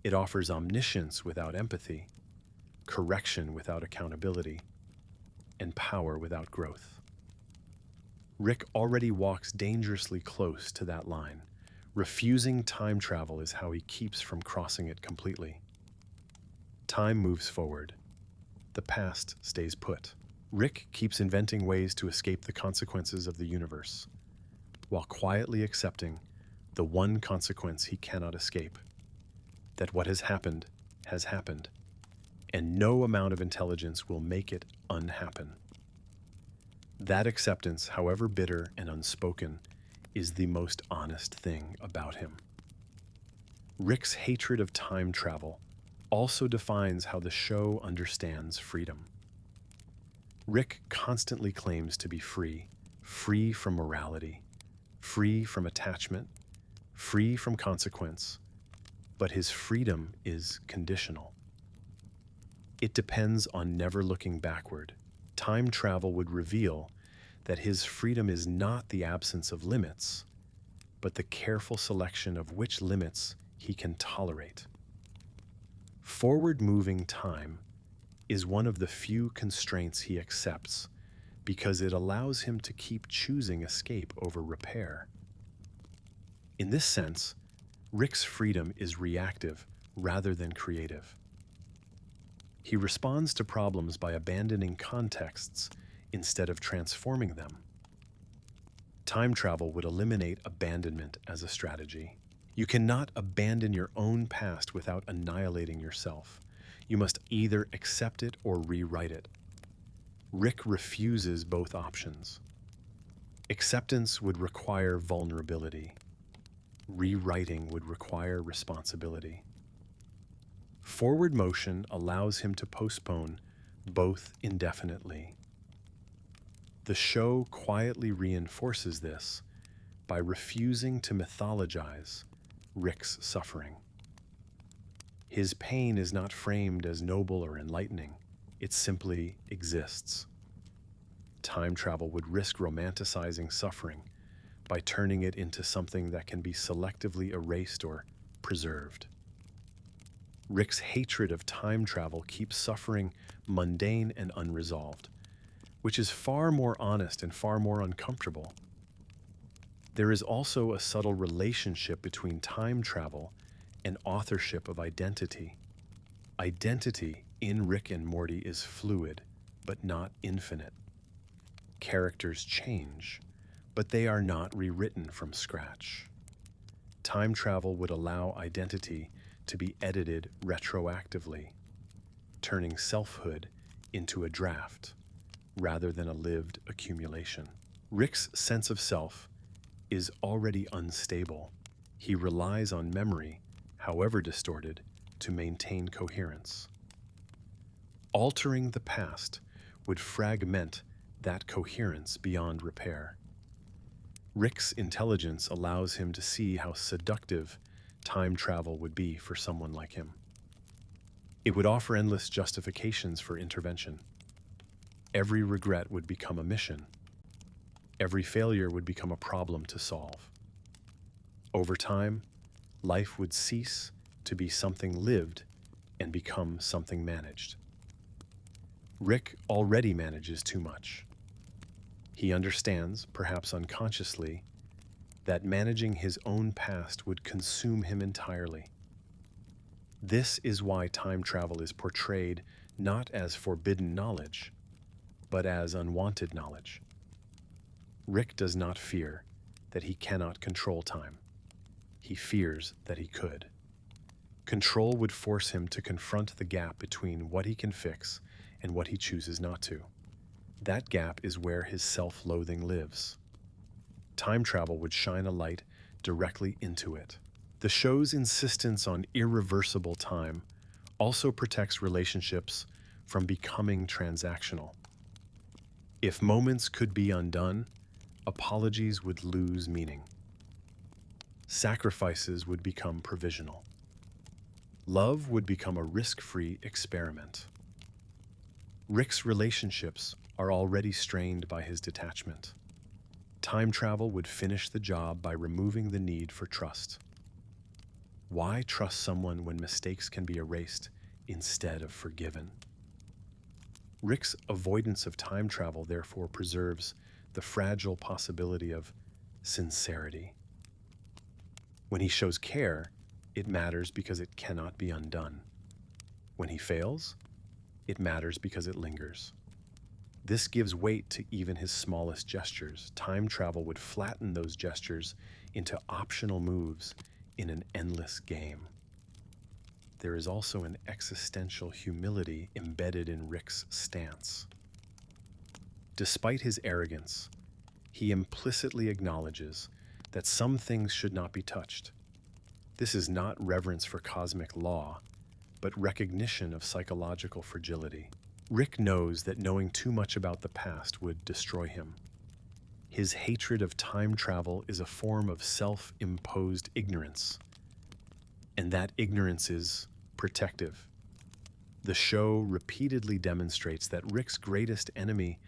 A: It offers omniscience without empathy, correction without accountability, and power without growth. Rick already walks dangerously close to that line. Refusing time travel is how he keeps from crossing it completely. Time moves forward. The past stays put. Rick keeps inventing ways to escape the consequences of the universe, while quietly accepting the one consequence he cannot escape: that what has happened, and no amount of intelligence will make it unhappen. That acceptance, however bitter and unspoken, is the most honest thing about him. Rick's hatred of time travel also defines how the show understands freedom. Rick constantly claims to be free, free from morality, free from attachment, free from consequence, but his freedom is conditional. It depends on never looking backward. Time travel would reveal that his freedom is not the absence of limits, but the careful selection of which limits he can tolerate. Forward-moving time is one of the few constraints he accepts because it allows him to keep choosing escape over repair. In this sense, Rick's freedom is reactive rather than creative. He responds to problems by abandoning contexts instead of transforming them. Time travel would eliminate abandonment as a strategy. You cannot abandon your own past without annihilating yourself. You must either accept it or rewrite it. Rick refuses both options. Acceptance would require vulnerability. Rewriting would require responsibility. Forward motion allows him to postpone both indefinitely. The show quietly reinforces this by refusing to mythologize Rick's suffering. His pain is not framed as noble or enlightening. It simply exists. Time travel would risk romanticizing suffering by turning it into something that can be selectively erased or preserved. Rick's hatred of time travel keeps suffering mundane and unresolved, which is far more honest and far more uncomfortable. There is also a subtle relationship between time travel and authorship of identity. Identity in Rick and Morty is fluid, but not infinite. Characters change, but they are not rewritten from scratch. Time travel would allow identity to be edited retroactively, turning selfhood into a draft rather than a lived accumulation. Rick's sense of self is already unstable. He relies on memory, however distorted, to maintain coherence. Altering the past would fragment that coherence beyond repair. Rick's intelligence allows him to see how seductive time travel would be for someone like him. It would offer endless justifications for intervention. Every regret would become a mission. Every failure would become a problem to solve. Over time, life would cease to be something lived and become something managed. Rick already manages too much. He understands, perhaps unconsciously, that managing his own past would consume him entirely. This is why time travel is portrayed not as forbidden knowledge, but as unwanted knowledge. Rick does not fear that he cannot control time. He fears that he could. Control would force him to confront the gap between what he can fix and what he chooses not to. That gap is where his self-loathing lives. Time travel would shine a light directly into it. The show's insistence on irreversible time also protects relationships from becoming transactional. If moments could be undone, apologies would lose meaning. Sacrifices would become provisional. Love would become a risk-free experiment. Rick's relationships are already strained by his detachment. Time travel would finish the job by removing the need for trust. Why trust someone when mistakes can be erased instead of forgiven? Rick's avoidance of time travel therefore preserves the fragile possibility of sincerity. When he shows care, it matters because it cannot be undone. When he fails, it matters because it lingers. This gives weight to even his smallest gestures. Time travel would flatten those gestures into optional moves in an endless game. There is also an existential humility embedded in Rick's stance. Despite his arrogance, he implicitly acknowledges that some things should not be touched. This is not reverence for cosmic law, but recognition of psychological fragility. Rick knows that knowing too much about the past would destroy him. His hatred of time travel is a form of self-imposed ignorance, and that ignorance is protective. The show repeatedly demonstrates that Rick's greatest enemy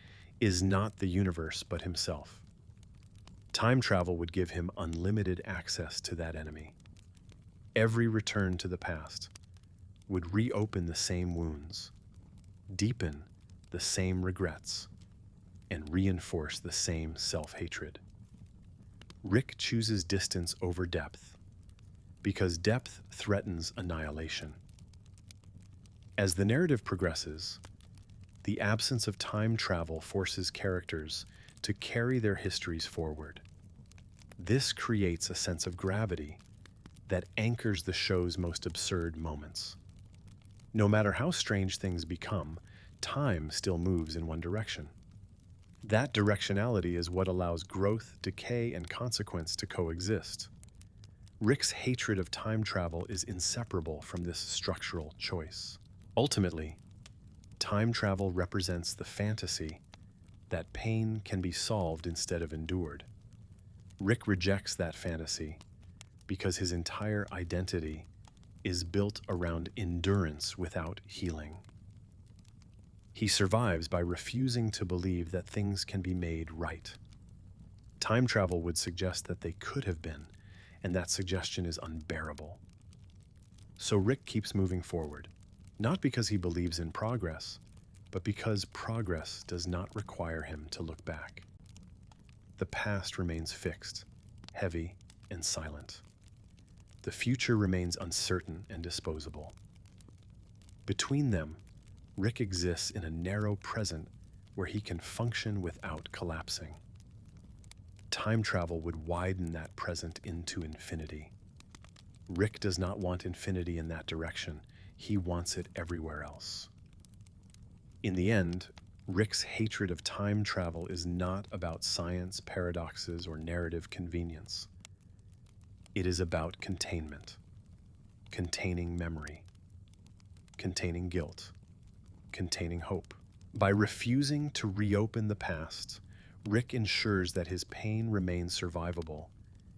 A: is not the universe but himself. Time travel would give him unlimited access to that enemy. Every return to the past would reopen the same wounds, deepen the same regrets, and reinforce the same self-hatred. Rick chooses distance over depth because depth threatens annihilation. As the narrative progresses, the absence of time travel forces characters to carry their histories forward. This creates a sense of gravity that anchors the show's most absurd moments. No matter how strange things become, time still moves in one direction. That directionality is what allows growth, decay, and consequence to coexist. Rick's hatred of time travel is inseparable from this structural choice. Ultimately, time travel represents the fantasy that pain can be solved instead of endured. Rick rejects that fantasy because his entire identity is built around endurance without healing. He survives by refusing to believe that things can be made right. Time travel would suggest that they could have been, and that suggestion is unbearable. So Rick keeps moving forward, not because he believes in progress, but because progress does not require him to look back. The past remains fixed, heavy, and silent. The future remains uncertain and disposable. Between them, Rick exists in a narrow present where he can function without collapsing. Time travel would widen that present into infinity. Rick does not want infinity in that direction. He wants it everywhere else. In the end, Rick's hatred of time travel is not about science, paradoxes, or narrative convenience. It is about containment, containing memory, containing guilt, containing hope. By refusing to reopen the past, Rick ensures that his pain remains survivable,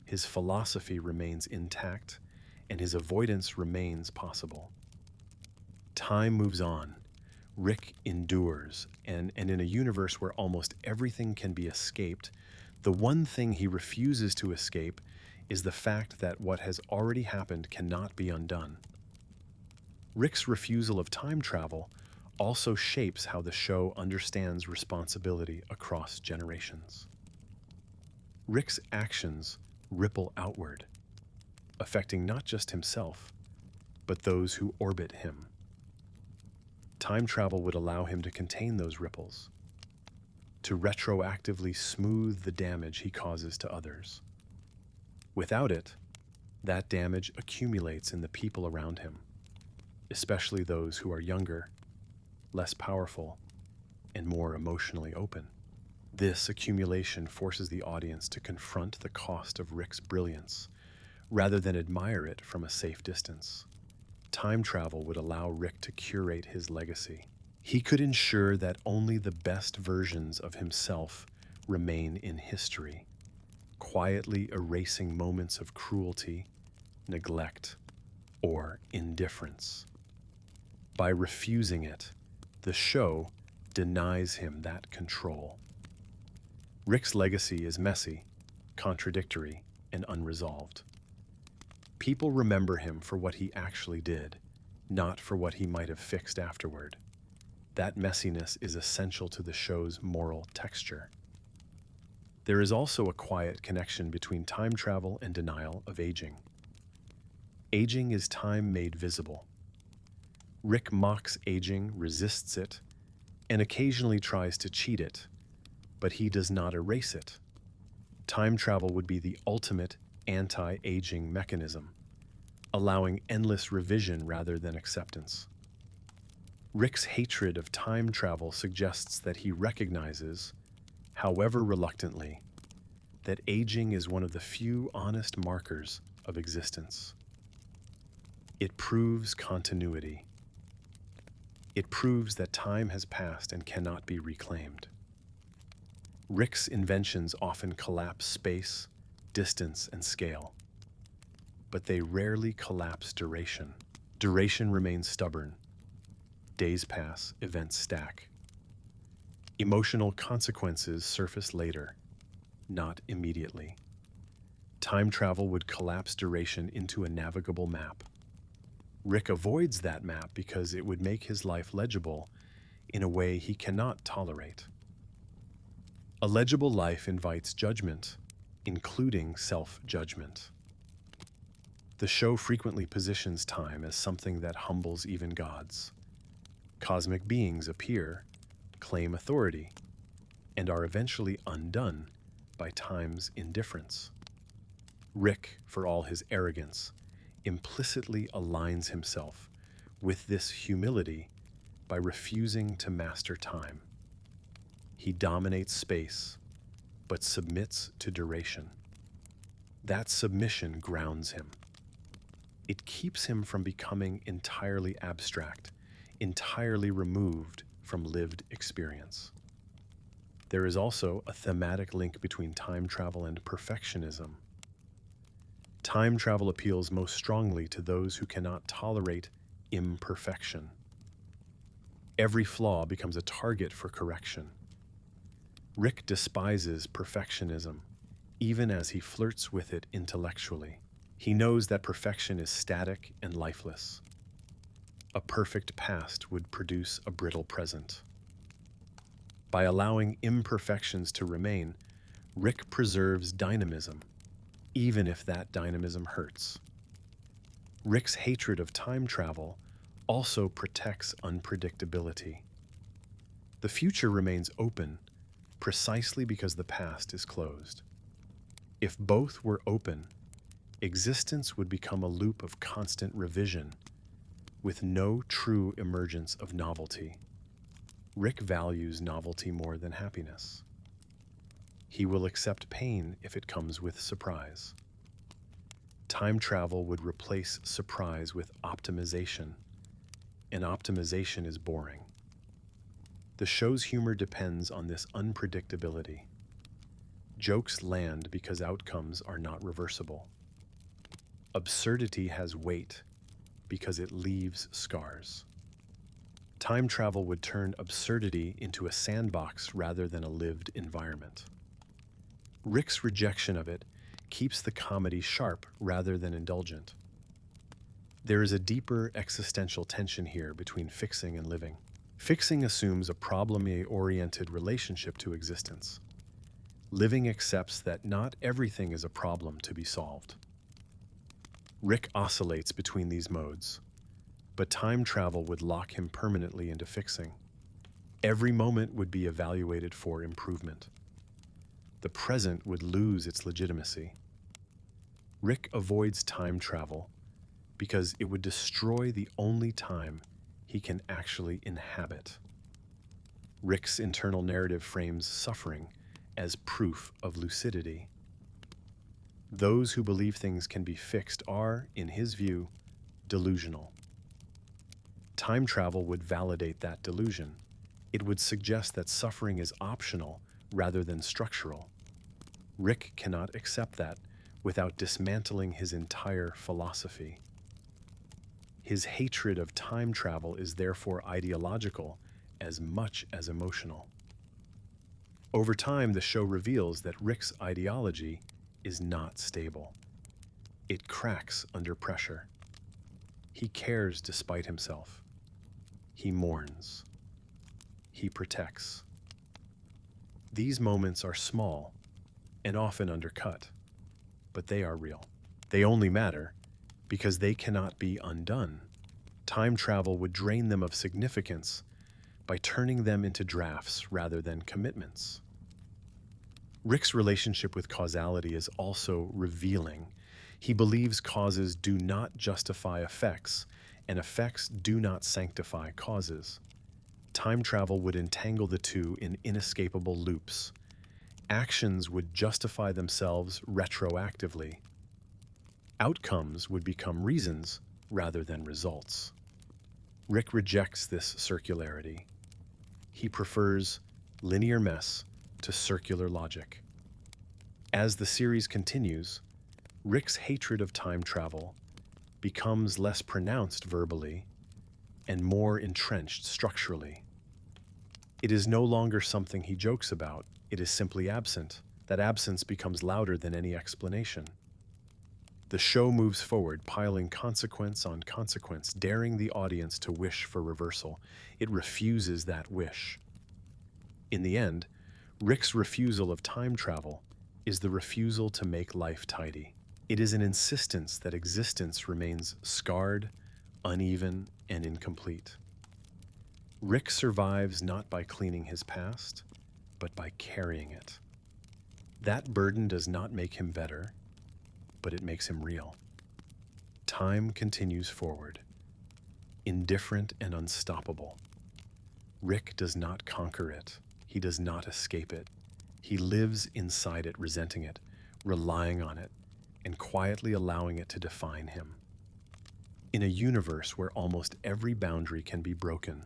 A: his philosophy remains intact, and his avoidance remains possible. Time moves on. Rick endures, and in a universe where almost everything can be escaped, the one thing he refuses to escape is the fact that what has already happened cannot be undone. Rick's refusal of time travel also shapes how the show understands responsibility across generations. Rick's actions ripple outward, affecting not just himself, but those who orbit him. Time travel would allow him to contain those ripples, to retroactively smooth the damage he causes to others. Without it, that damage accumulates in the people around him, especially those who are younger, less powerful, and more emotionally open. This accumulation forces the audience to confront the cost of Rick's brilliance, rather than admire it from a safe distance. Time travel would allow Rick to curate his legacy, He could ensure that only the best versions of himself remain in history, quietly erasing moments of cruelty, neglect, or indifference. By refusing it, the show denies him that control. Rick's legacy is messy, contradictory, and unresolved. People remember him for what he actually did, not for what he might have fixed afterward. That messiness is essential to the show's moral texture. There is also a quiet connection between time travel and denial of aging. Aging is time made visible. Rick mocks aging, resists it, and occasionally tries to cheat it, but he does not erase it. Time travel would be the ultimate anti-aging mechanism, allowing endless revision rather than acceptance. Rick's hatred of time travel suggests that he recognizes, however reluctantly, that aging is one of the few honest markers of existence. It proves continuity. It proves that time has passed and cannot be reclaimed. Rick's inventions often collapse space, distance, and scale, but they rarely collapse duration. Duration remains stubborn. Days pass, events stack. Emotional consequences surface later, not immediately. Time travel would collapse duration into a navigable map. Rick avoids that map because it would make his life legible in a way he cannot tolerate. A legible life invites judgment, including self-judgment. The show frequently positions time as something that humbles even gods. Cosmic beings appear, claim authority, and are eventually undone by time's indifference. Rick, for all his arrogance, implicitly aligns himself with this humility by refusing to master time. He dominates space, but submits to duration. That submission grounds him. It keeps him from becoming entirely abstract, entirely removed from lived experience. There is also a thematic link between time travel and perfectionism. Time travel appeals most strongly to those who cannot tolerate imperfection. Every flaw becomes a target for correction. Rick despises perfectionism, even as he flirts with it intellectually. He knows that perfection is static and lifeless. A perfect past would produce a brittle present. By allowing imperfections to remain, Rick preserves dynamism, even if that dynamism hurts. Rick's hatred of time travel also protects unpredictability. The future remains open precisely because the past is closed. If both were open, existence would become a loop of constant revision, with no true emergence of novelty. Rick values novelty more than happiness. He will accept pain if it comes with surprise. Time travel would replace surprise with optimization, and optimization is boring. The show's humor depends on this unpredictability. Jokes land because outcomes are not reversible. Absurdity has weight because it leaves scars. Time travel would turn absurdity into a sandbox rather than a lived environment. Rick's rejection of it keeps the comedy sharp rather than indulgent. There is a deeper existential tension here between fixing and living. Fixing assumes a problem-oriented relationship to existence. Living accepts that not everything is a problem to be solved. Rick oscillates between these modes, but time travel would lock him permanently into fixing. Every moment would be evaluated for improvement. The present would lose its legitimacy. Rick avoids time travel because it would destroy the only time he can actually inhabit. Rick's internal narrative frames suffering as proof of lucidity. Those who believe things can be fixed are, in his view, delusional. Time travel would validate that delusion. It would suggest that suffering is optional rather than structural. Rick cannot accept that without dismantling his entire philosophy. His hatred of time travel is therefore ideological as much as emotional. Over time, the show reveals that Rick's ideology is not stable. It cracks under pressure. He cares despite himself. He mourns. He protects. These moments are small and often undercut, but they are real. They only matter because they cannot be undone. Time travel would drain them of significance by turning them into drafts rather than commitments. Rick's relationship with causality is also revealing. He believes causes do not justify effects, and effects do not sanctify causes. Time travel would entangle the two in inescapable loops. Actions would justify themselves retroactively. Outcomes would become reasons rather than results. Rick rejects this circularity. He prefers linear mess to circular logic. As the series continues, Rick's hatred of time travel becomes less pronounced verbally and more entrenched structurally. It is no longer something he jokes about, it is simply absent. That absence becomes louder than any explanation. The show moves forward, piling consequence on consequence, daring the audience to wish for reversal. It refuses that wish. In the end, Rick's refusal of time travel is the refusal to make life tidy. It is an insistence that existence remains scarred, uneven, and incomplete. Rick survives not by cleaning his past, but by carrying it. That burden does not make him better, but it makes him real. Time continues forward, indifferent and unstoppable. Rick does not conquer it. He does not escape it. He lives inside it, resenting it, relying on it, and quietly allowing it to define him. In a universe where almost every boundary can be broken,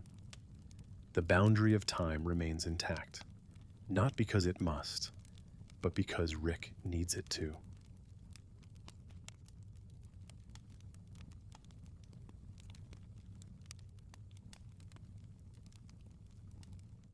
A: the boundary of time remains intact, not because it must, but because Rick needs it to.